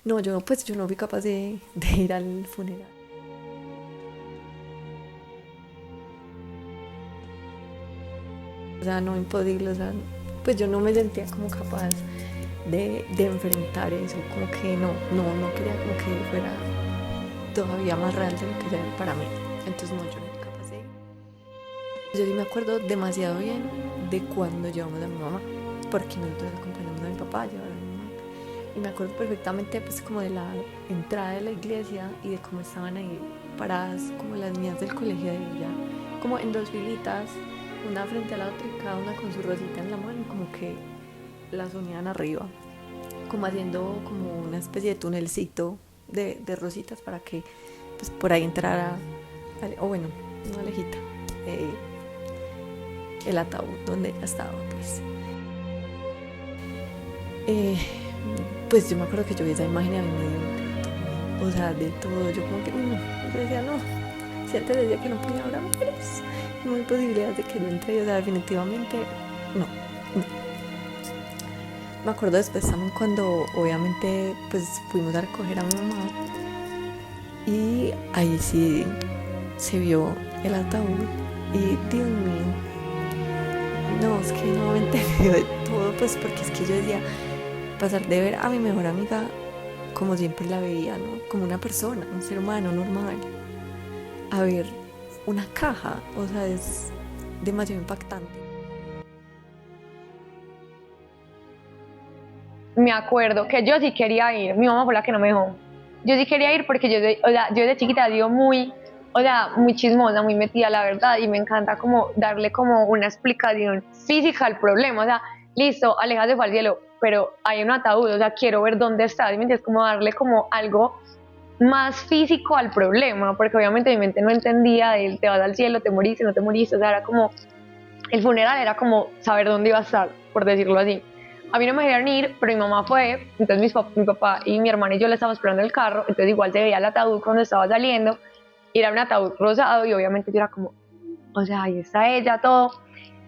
No, yo no fui capaz de ir al funeral. O sea, no, imposible, o sea, pues yo no me sentía como capaz de enfrentar eso, como que no quería como que fuera todavía más real de lo que ya era para mí. Entonces no, yo no era capaz de ir. Yo sí me acuerdo demasiado bien de cuando llevamos a mi mamá, porque nosotros acompañamos a mi papá a llevar a mi mamá. Y me acuerdo perfectamente pues como de la entrada de la iglesia y de cómo estaban ahí paradas como las niñas del colegio de ella, como en dos filitas, una frente a la otra y cada una con su rosita en la mano, como que las unían arriba, como haciendo como una especie de tunelcito de rositas para que pues por ahí entrara, o bueno, una lejita, eh, el ataúd donde ella estaba pues. Eh, pues yo me acuerdo que yo vi esa imagen y a mí me dio de todo, o sea, de todo, yo como que, yo decía, no, si antes decía que no podía, ahora menos, no hay posibilidad de que yo entre, o sea, definitivamente, no, no. Me acuerdo después también cuando obviamente pues fuimos a recoger a mi mamá y ahí sí se vio el ataúd y Dios mío, no, es que nuevamente me dio de todo, pues porque es que yo decía, pasar de ver a mi mejor amiga como siempre la veía, ¿no? Como una persona, un ser humano normal, a ver una caja, o sea, es demasiado impactante. Me acuerdo que yo sí quería ir, mi mamá fue la que no me dejó. Yo sí quería ir porque o sea, yo de chiquita digo muy, o sea, muy chismosa, muy metida, la verdad, y me encanta como darle como una explicación física al problema, o sea, listo, Aleja se fue al cielo, pero hay un ataúd, o sea, quiero ver dónde está, ¿sí me entiendes? Como darle como algo más físico al problema, porque obviamente mi mente no entendía de te vas al cielo, te moriste, no te moriste, o sea, era como el funeral era como saber dónde iba a estar, por decirlo así. A mí no me dejaron ir, pero mi mamá fue, entonces mi papá y mi hermana y yo le estábamos esperando en el carro, entonces igual se veía el ataúd cuando estaba saliendo, y era un ataúd rosado y obviamente yo era como, o sea, ahí está ella, todo.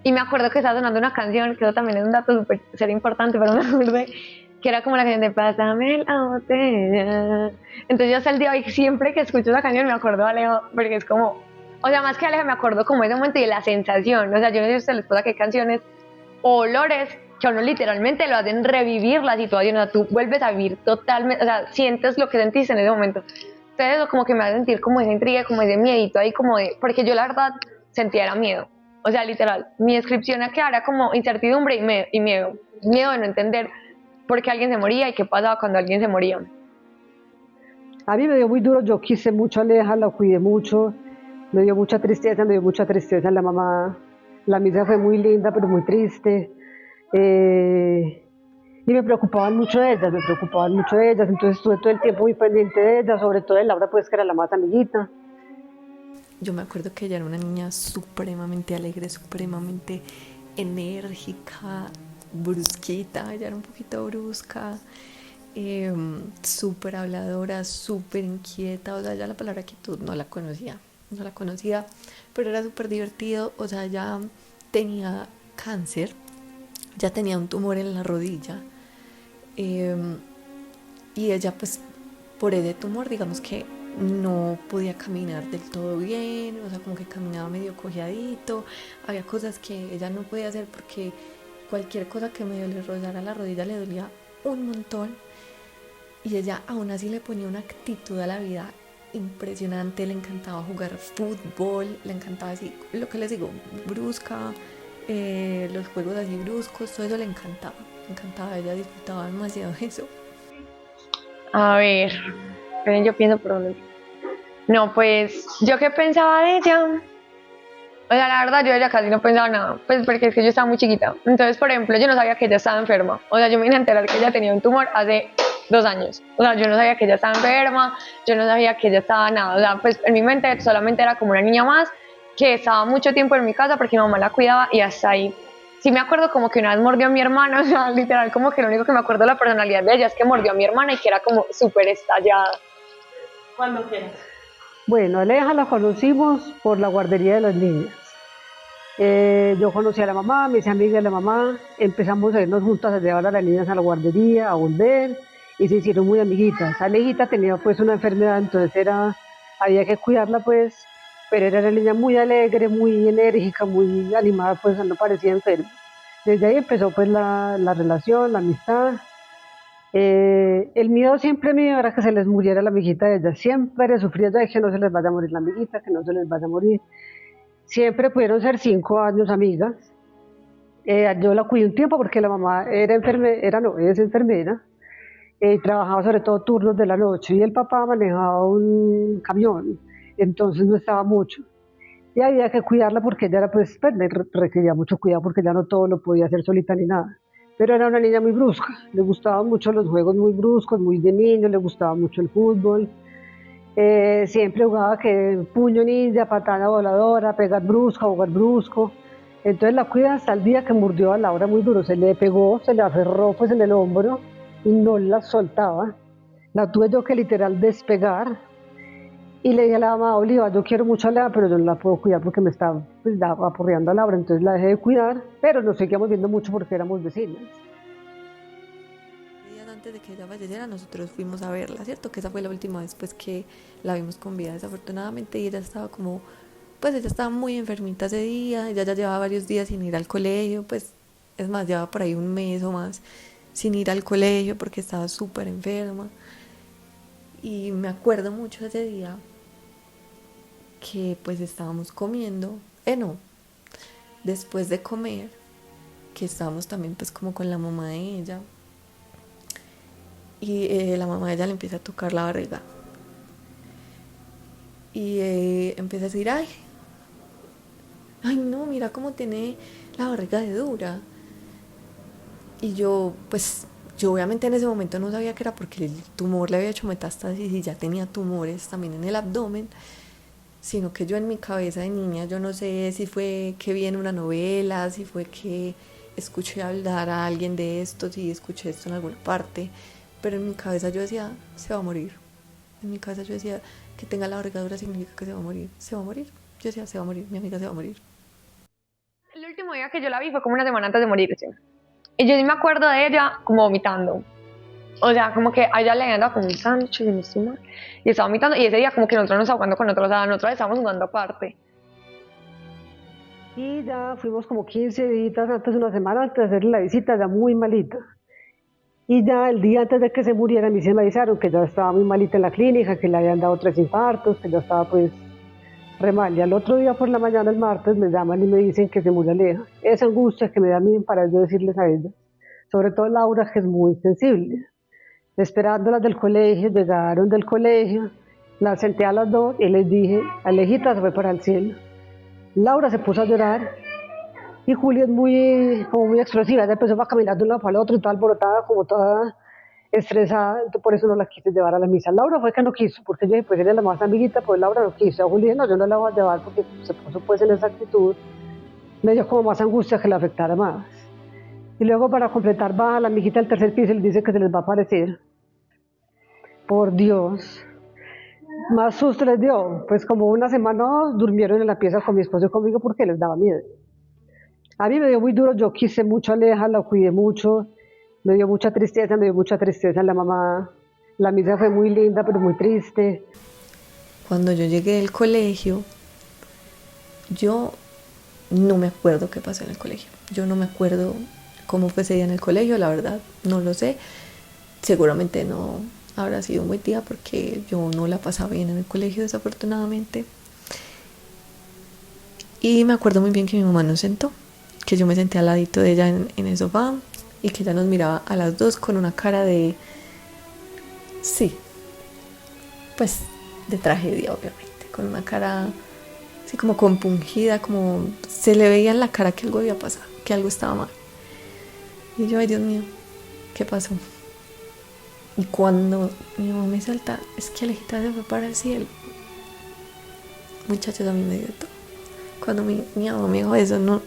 Y me acuerdo que estaba sonando una canción, que eso también es un dato súper ser importante, pero me acordé, que era como la canción de Pásame la botella. Entonces yo hasta el día de hoy, siempre que escucho esa canción me acuerdo de Alejo, porque es como, o sea, más que Alejo me acuerdo como ese momento y de la sensación, o sea, yo no sé si a ustedes les pasa que hay canciones o olores que a uno literalmente lo hacen revivir la situación, o sea, tú vuelves a vivir totalmente, o sea, sientes lo que sentiste en ese momento. Entonces eso como que me hace sentir como esa intriga, como ese miedito ahí, como de, porque yo la verdad sentía era miedo, o sea, literal, mi descripción aquí era como incertidumbre y miedo, miedo de no entender por qué alguien se moría y qué pasaba cuando alguien se moría. A mí me dio muy duro, yo quise mucho a Aleja, la cuidé mucho, me dio mucha tristeza la mamá. La misa fue muy linda, pero muy triste. Eh, y me preocupaban mucho de ellas, entonces estuve todo el tiempo muy pendiente de ellas, sobre todo de Laura, pues que era la más amiguita. Yo me acuerdo que ella era una niña supremamente alegre, supremamente enérgica, brusquita, ella era un poquito brusca, súper habladora, súper inquieta, o sea, ya la palabra quietud no la conocía, pero era súper divertido, o sea, ya tenía cáncer, ya tenía un tumor en la rodilla, eh, y ella pues por ese tumor digamos que no podía caminar del todo bien, o sea, como que caminaba medio cojeadito, había cosas que ella no podía hacer porque cualquier cosa que medio le rozara la rodilla le dolía un montón y ella aún así le ponía una actitud a la vida impresionante, le encantaba jugar fútbol, le encantaba así, lo que les digo, brusca, los juegos así bruscos, todo eso le encantaba, ella disfrutaba demasiado de eso. A ver, pero yo pienso por dónde. No, pues, ¿yo qué pensaba de ella? O sea, la verdad, yo de ella casi no pensaba nada, pues porque es que yo estaba muy chiquita. Entonces, por ejemplo, yo no sabía que ella estaba enferma. O sea, yo me vine a enterar que ella tenía un tumor hace 2 años. O sea, yo no sabía que ella estaba enferma, yo no sabía que ella estaba nada. O sea, pues en mi mente solamente era como una niña más que estaba mucho tiempo en mi casa porque mi mamá la cuidaba y hasta ahí. Sí me acuerdo como que una vez mordió a mi hermana, o sea, literal como que lo único que me acuerdo de la personalidad de ella es que mordió a mi hermana y que era como súper estallada. Cuando quieras. Bueno, Aleja la conocimos por la guardería de las niñas. Yo conocí a la mamá, me hice amiga de la mamá, empezamos a irnos juntas a llevar a las niñas a la guardería, a volver. y se hicieron muy amiguitas. Alejita tenía pues una enfermedad, entonces había que cuidarla pues, pero era una niña muy alegre, muy enérgica, muy animada, pues no parecía enferma. Desde ahí empezó pues la relación, la amistad. El miedo siempre mío era que se les muriera la amiguita de ella, siempre sufría de que no se les vaya a morir la amiguita, que no se les vaya a morir. Siempre pudieron ser 5 años amigas. Yo la cuidé un tiempo porque la mamá era enfermera, no, es enfermera, trabajaba sobre todo turnos de la noche y el papá manejaba un camión, entonces no estaba mucho. Y había que cuidarla porque ella era, pues requería mucho cuidado porque ya no todo lo podía hacer solita ni nada. Pero era una niña muy brusca, le gustaban mucho los juegos muy bruscos, muy de niño, le gustaba mucho el fútbol. Siempre jugaba que puño ninja, patada voladora, pegar brusco, jugar brusco. Entonces la cuida hasta el día que mordió a Laura muy duro, se le pegó, se le aferró pues en el hombro y no la soltaba. La tuve yo que literal despegar y le dije a la mamá, Oliva, yo quiero mucho a Laura, pero yo no la puedo cuidar porque me está pues, aporreando a Laura, entonces la dejé de cuidar, pero nos seguíamos viendo mucho porque éramos vecinas. Días antes de que ella falleciera, nosotros fuimos a verla, ¿cierto? Que esa fue la última vez pues que la vimos con vida, desafortunadamente, y ella estaba como, pues ella estaba muy enfermita ese día, ella ya llevaba varios días sin ir al colegio, pues es más, llevaba por ahí un mes o más sin ir al colegio porque estaba súper enferma. Y me acuerdo mucho ese día que pues estábamos comiendo, no, después de comer, que estábamos también pues como con la mamá de ella, y la mamá de ella le empieza a tocar la barriga y empieza a decir, ay no, mira cómo tiene la barriga de dura. Y yo obviamente en ese momento no sabía que era porque el tumor le había hecho metástasis y ya tenía tumores también en el abdomen, sino que yo en mi cabeza de niña, yo no sé si fue que vi en una novela, si fue que escuché hablar a alguien de esto, si escuché esto en alguna parte, pero en mi cabeza yo decía, se va a morir. En mi cabeza yo decía, que tenga la barriga dura significa que se va a morir, se va a morir. Yo decía, se va a morir, mi amiga se va a morir. El último día que yo la vi fue como una semana antes de morirse. Y yo sí me acuerdo de ella como vomitando. O sea, como que a ella le habían dado como un sándwich y estaba vomitando. Y ese día como que nosotros nos estábamos jugando con otros, o sea, nosotros estábamos jugando aparte. Y ya fuimos como 15 días antes, una semana antes de hacerle la visita, ya muy malita. Y ya el día antes de que se muriera, a mí se me avisaron que ya estaba muy malita en la clínica, que le habían dado 3 infartos, que ya estaba pues re mal. Y al otro día por la mañana, el martes, me llaman y me dicen que se murió Aleja. Esa angustia que me da a mí para yo decirles a ellas. Sobre todo Laura, que es muy sensible. Esperándolas del colegio, llegaron del colegio, las senté a las dos y les dije, Alejita se fue para el cielo. Laura se puso a llorar y Julia es como muy explosiva, ella empezó a caminar de un lado para el otro y toda alborotada, como toda estresada, entonces por eso no la quise llevar a la misa. Laura fue que no quiso, porque yo dije, pues ella es la más amiguita, pues Laura no quiso. A Julia dije, no, yo no la voy a llevar porque se puso pues en esa actitud, me dio como más angustia que la afectara más. Y luego para completar baja la amiguita del tercer piso y le dice que se les va a aparecer. Por Dios, más susto les dio, pues como una semana durmieron en la pieza con mi esposo y conmigo porque les daba miedo. A mí me dio muy duro, yo quise mucho a Aleja, la cuidé mucho, me dio mucha tristeza la mamá. La misa fue muy linda, pero muy triste. Cuando yo llegué del colegio, yo no me acuerdo qué pasó en el colegio. Yo no me acuerdo cómo fue ese día en el colegio, la verdad, no lo sé. Seguramente no habrá sido un buen día porque yo no la pasaba bien en el colegio, desafortunadamente. Y me acuerdo muy bien que mi mamá nos sentó, que yo me senté al ladito de ella en el sofá y que ella nos miraba a las dos con una cara de, sí, pues de tragedia obviamente, con una cara así como compungida, como se le veía en la cara que algo había pasado, que algo estaba mal. Y yo, ay Dios mío, ¿qué pasó? Y cuando mi mamá me salta, es que Alejita se fue para el cielo. Muchachos, a mí me dio todo. Cuando mi mamá me dijo eso,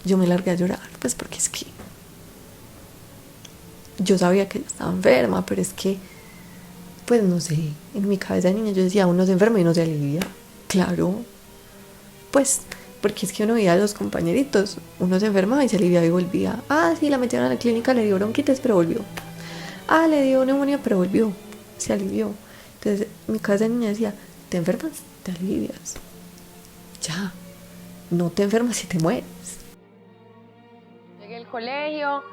yo me largué a llorar, pues porque es que yo sabía que ella estaba enferma, pero es que, pues no sé, en mi cabeza de niña yo decía, uno se enferma y no se alivia. Claro, pues porque es que uno veía a los compañeritos, uno se enfermaba y se aliviaba y volvía. Ah, sí, la metieron a la clínica, le dio bronquitis, pero volvió. Ah, le dio neumonía, pero volvió, se alivió. Entonces mi casa de niña decía, te enfermas, te alivias. Ya, no te enfermas y te mueres. Llegué al colegio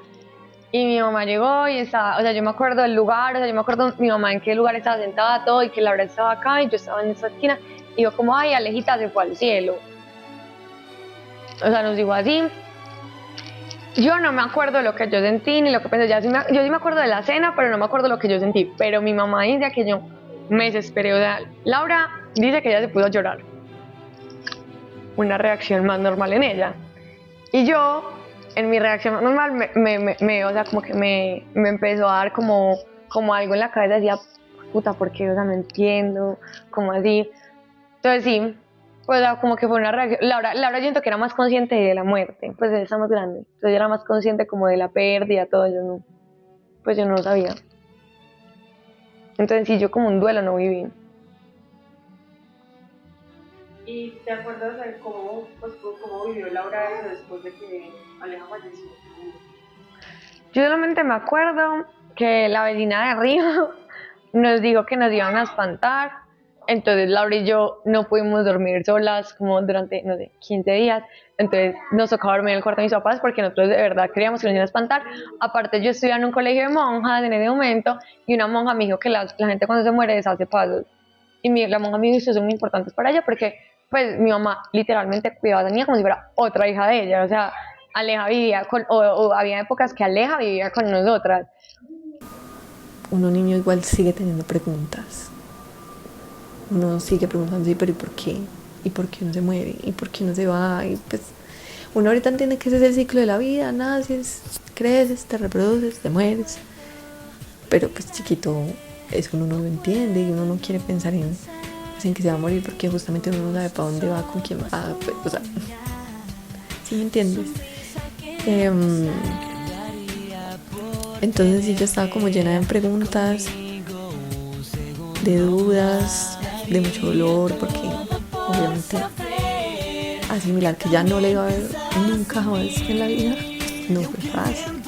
y mi mamá llegó y estaba, o sea, yo me acuerdo del lugar, o sea, yo me acuerdo mi mamá en qué lugar estaba sentada, todo, y que Laura estaba acá y yo estaba en esa esquina, y yo como, ay, Alejita se fue al cielo. O sea, nos dijo así. Yo no me acuerdo lo que yo sentí ni lo que pensé. Yo sí me acuerdo de la cena, pero no me acuerdo lo que yo sentí. Pero mi mamá dice que yo me desesperé. O sea, Laura dice que ella se puso a llorar. Una reacción más normal en ella. Y yo, en mi reacción más normal, o sea, como que me empezó a dar como algo en la cabeza. Decía, puta, ¿por qué? O sea, no entiendo. Como así. Entonces sí. Pues como que fue una reacción. Laura siento que era más consciente de la muerte, pues ella está más grande. Entonces ella era más consciente como de la pérdida, todo. Yo no, pues yo no lo sabía. Entonces sí, yo como un duelo no viví. ¿Y te acuerdas de cómo vivió Laura eso después de que Aleja falleció? Yo solamente me acuerdo que la vecina de arriba nos dijo que nos iban a espantar. Entonces Laura y yo no pudimos dormir solas como durante, no sé, 15 días. Entonces nos tocaba dormir en el cuarto de mis papás porque nosotros de verdad creíamos que nos iban a espantar. Aparte yo estudiaba en un colegio de monjas en ese momento y una monja me dijo que la gente cuando se muere deshace pasos. Y la monja me dijo que eso son muy importantes para ella porque pues mi mamá literalmente cuidaba a la niña como si fuera otra hija de ella. O sea, Aleja vivía o había épocas que Aleja vivía con nosotras. Uno niño igual sigue teniendo preguntas. Uno sigue preguntando, sí, pero ¿y por qué? ¿Y por qué uno se muere? ¿Y por qué uno se va? Y pues uno ahorita entiende que ese es el ciclo de la vida, naces, creces, te reproduces, te mueres. Pero pues chiquito, eso uno no lo entiende y uno no quiere pensar en que se va a morir porque justamente uno no sabe para dónde va, con quién va, pues, o sea, ¿sí me entiendes? Entonces sí, yo estaba como llena de preguntas, de dudas, de mucho dolor, porque obviamente asimilar que ya no le iba a ver nunca jamás en la vida no fue fácil.